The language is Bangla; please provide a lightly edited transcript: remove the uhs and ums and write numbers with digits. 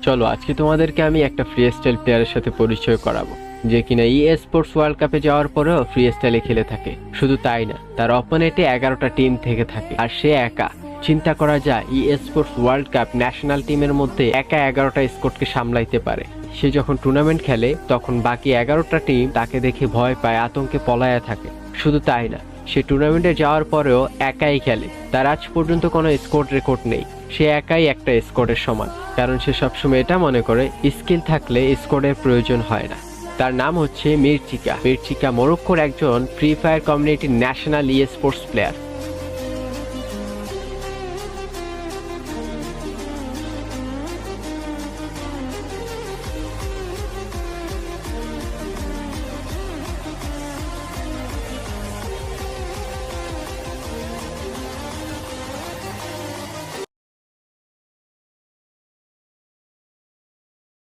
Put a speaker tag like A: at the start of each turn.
A: চলো আজকে তোমাদেরকে আমি একটা ফ্রি স্টাইল প্লেয়ারের সাথে পরিচয় করাবো, যে কিনা স্পোর্টস ওয়ার্ল্ড কাপে যাওয়ার পরেও ফ্রি স্টাইলে খেলে থাকে। শুধু তাই না, তার অপোনেন্টে 11টা টিম থেকে থাকে আর সে একা। চিন্তা করা যায় স্পোর্টস ওয়ার্ল্ড কাপ ন্যাশনাল টিমের মধ্যে একা 11টা স্কোয়াডকে সামলাইতে পারে। সে যখন টুর্নামেন্ট খেলে তখন বাকি 11টা টিম তাকে দেখে ভয় পায়, আতঙ্কে পলায়া থাকে। শুধু তাই না, সে টুর্নামেন্টে যাওয়ার পরেও একাই খেলে। তার আজ পর্যন্ত কোনো স্কোর রেকর্ড নেই। সে একাই একটা স্কোরের সমান, কারণ সে সবসময় এটা মনে করে স্কিল থাকলে স্কোরের প্রয়োজন হয় না। তার নাম হচ্ছে মির্চিকা। মির্চিকা মরক্কোর একজন ফ্রি ফায়ার কমিউনিটির ন্যাশনাল স্পোর্টস প্লেয়ার।